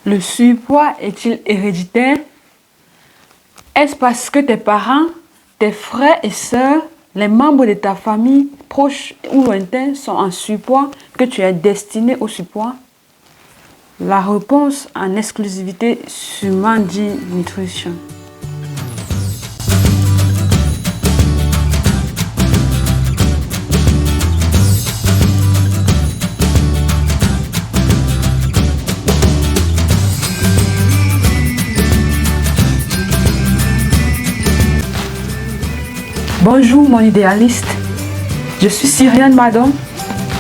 Le surpoids est-il héréditaire? Est-ce parce que tes parents, tes frères et sœurs, les membres de ta famille, proches ou lointains, sont en surpoids que tu es destiné au surpoids? La réponse en exclusivité sur Mandy Nutrition. Bonjour mon idéaliste, je suis Cyriane Madon,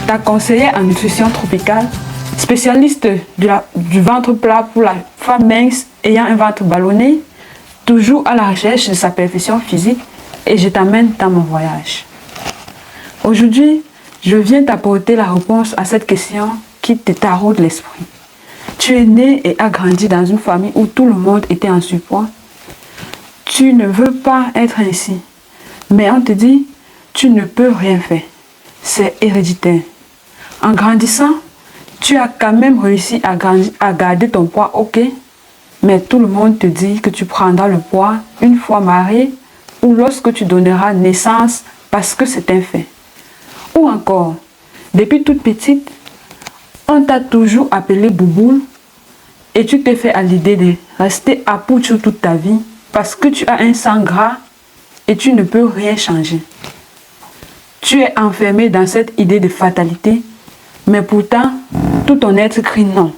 ta conseillère en nutrition tropicale, spécialiste du ventre plat pour la femme mince ayant un ventre ballonné, toujours à la recherche de sa perfection physique, et je t'amène dans mon voyage. Aujourd'hui, je viens t'apporter la réponse à cette question qui te taraude l'esprit. Tu es né et as grandi dans une famille où tout le monde était en surpoids. Tu ne veux pas être ainsi. Mais on te dit, tu ne peux rien faire. C'est héréditaire. En grandissant, tu as quand même réussi à garder ton poids, ok? Mais tout le monde te dit que tu prendras le poids une fois marié ou lorsque tu donneras naissance parce que c'est un fait. Ou encore, depuis toute petite, on t'a toujours appelé Bouboule et tu t'es fait à l'idée de rester à Pouchou toute ta vie parce que tu as un sang gras et tu ne peux rien changer. Tu es enfermé dans cette idée de fatalité, mais pourtant, tout ton être crie non.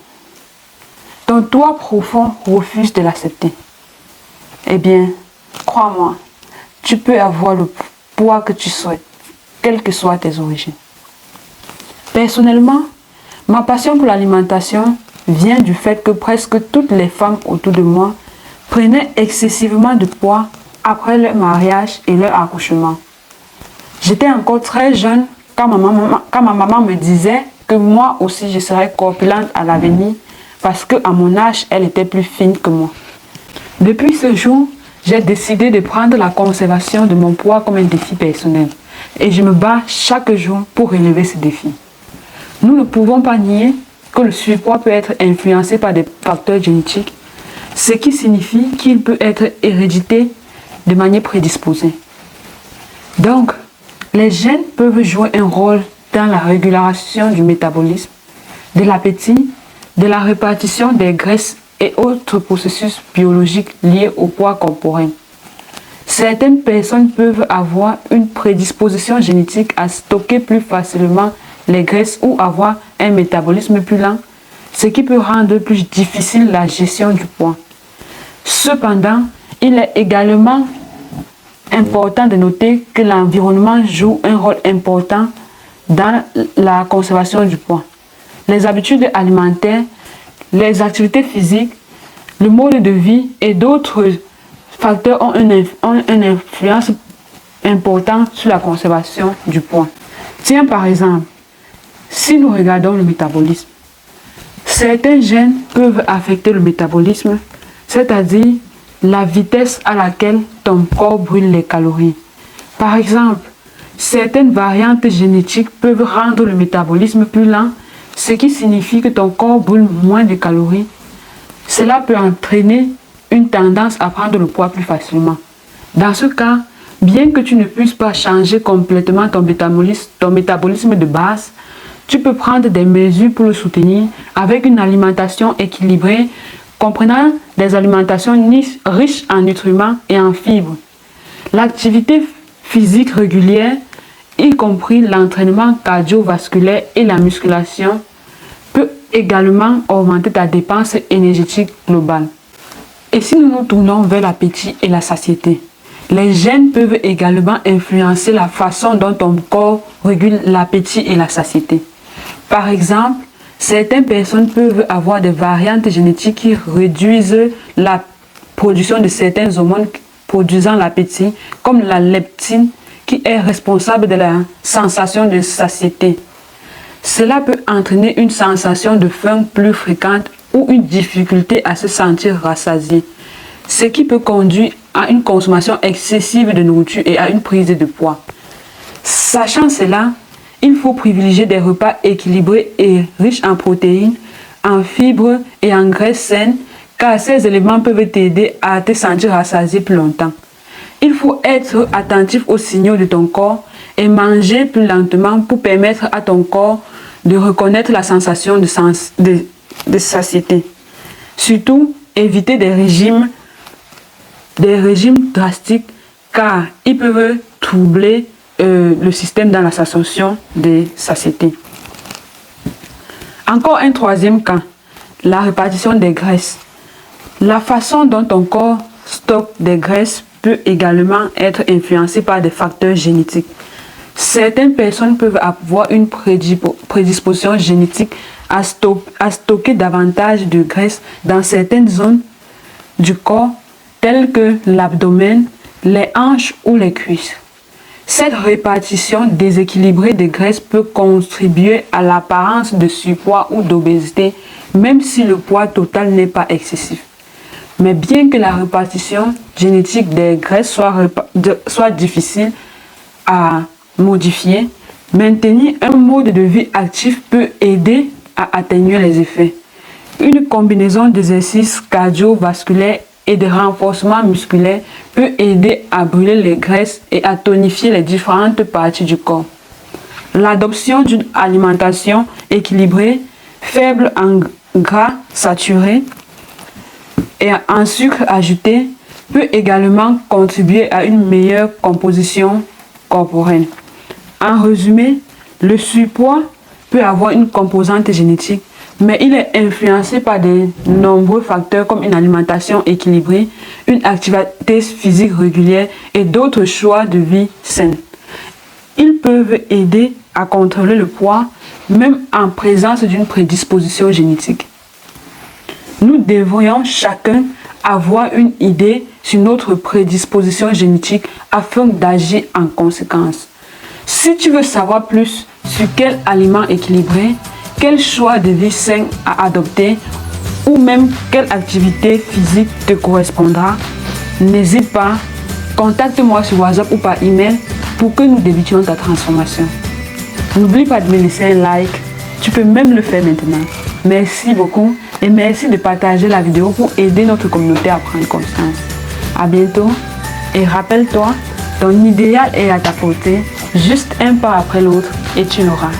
Ton toi profond refuse de l'accepter. Eh bien, crois-moi, tu peux avoir le poids que tu souhaites, quelles que soient tes origines. Personnellement, ma passion pour l'alimentation vient du fait que presque toutes les femmes autour de moi prenaient excessivement de poids après leur mariage et leur accouchement. J'étais encore très jeune quand ma maman me disait que moi aussi je serais corpulente à l'avenir parce qu'à mon âge, elle était plus fine que moi. Depuis ce jour, j'ai décidé de prendre la conservation de mon poids comme un défi personnel et je me bats chaque jour pour relever ce défi. Nous ne pouvons pas nier que le surpoids peut être influencé par des facteurs génétiques, ce qui signifie qu'il peut être hérédité de manière prédisposée. Donc, les gènes peuvent jouer un rôle dans la régulation du métabolisme, de l'appétit, de la répartition des graisses et autres processus biologiques liés au poids corporel. Certaines personnes peuvent avoir une prédisposition génétique à stocker plus facilement les graisses ou avoir un métabolisme plus lent, ce qui peut rendre plus difficile la gestion du poids. Cependant, il est également important de noter que l'environnement joue un rôle important dans la conservation du poids. Les habitudes alimentaires, les activités physiques, le mode de vie et d'autres facteurs ont une influence importante sur la conservation du poids. Tiens par exemple, si nous regardons le métabolisme, certains gènes peuvent affecter le métabolisme, c'est-à-dire la vitesse à laquelle ton corps brûle les calories. Par exemple, certaines variantes génétiques peuvent rendre le métabolisme plus lent, ce qui signifie que ton corps brûle moins de calories. Cela peut entraîner une tendance à prendre le poids plus facilement. Dans ce cas, bien que tu ne puisses pas changer complètement ton métabolisme de base, tu peux prendre des mesures pour le soutenir avec une alimentation équilibrée comprenant des alimentations riches en nutriments et en fibres. L'activité physique régulière, y compris l'entraînement cardiovasculaire et la musculation, peut également augmenter ta dépense énergétique globale. Et si nous nous tournons vers l'appétit et la satiété, les gènes peuvent également influencer la façon dont ton corps régule l'appétit et la satiété. Par exemple, certaines personnes peuvent avoir des variantes génétiques qui réduisent la production de certaines hormones produisant l'appétit, comme la leptine, qui est responsable de la sensation de satiété. Cela peut entraîner une sensation de faim plus fréquente ou une difficulté à se sentir rassasié, ce qui peut conduire à une consommation excessive de nourriture et à une prise de poids. Sachant cela, il faut privilégier des repas équilibrés et riches en protéines, en fibres et en graisses saines, car ces éléments peuvent t'aider à te sentir rassasié plus longtemps. Il faut être attentif aux signaux de ton corps et manger plus lentement pour permettre à ton corps de reconnaître la sensation de satiété. Surtout, éviter des régimes drastiques car ils peuvent troubler le système dans la sensation de satiété. Encore un troisième cas, la répartition des graisses. La façon dont ton corps stocke des graisses peut également être influencée par des facteurs génétiques. Certaines personnes peuvent avoir une prédisposition génétique à stocker davantage de graisse dans certaines zones du corps, telles que l'abdomen, les hanches ou les cuisses. Cette répartition déséquilibrée des graisses peut contribuer à l'apparence de surpoids ou d'obésité, même si le poids total n'est pas excessif. Mais bien que la répartition génétique des graisses soit difficile à modifier, maintenir un mode de vie actif peut aider à atténuer les effets. Une combinaison d'exercices cardiovasculaires et de renforcement musculaire peut aider à brûler les graisses et à tonifier les différentes parties du corps. L'adoption d'une alimentation équilibrée, faible en gras saturés et en sucre ajouté peut également contribuer à une meilleure composition corporelle. En résumé, le surpoids peut avoir une composante génétique, mais il est influencé par de nombreux facteurs comme une alimentation équilibrée, une activité physique régulière et d'autres choix de vie sains. Ils peuvent aider à contrôler le poids, même en présence d'une prédisposition génétique. Nous devrions chacun avoir une idée sur notre prédisposition génétique afin d'agir en conséquence. Si tu veux savoir plus sur quel aliment équilibré, quel choix de vie sain à adopter ou même quelle activité physique te correspondra, n'hésite pas, contacte-moi sur WhatsApp ou par email pour que nous débutions ta transformation. N'oublie pas de me laisser un like, tu peux même le faire maintenant. Merci beaucoup et merci de partager la vidéo pour aider notre communauté à prendre conscience. À bientôt et rappelle-toi, ton idéal est à ta portée, juste un pas après l'autre et tu l'auras.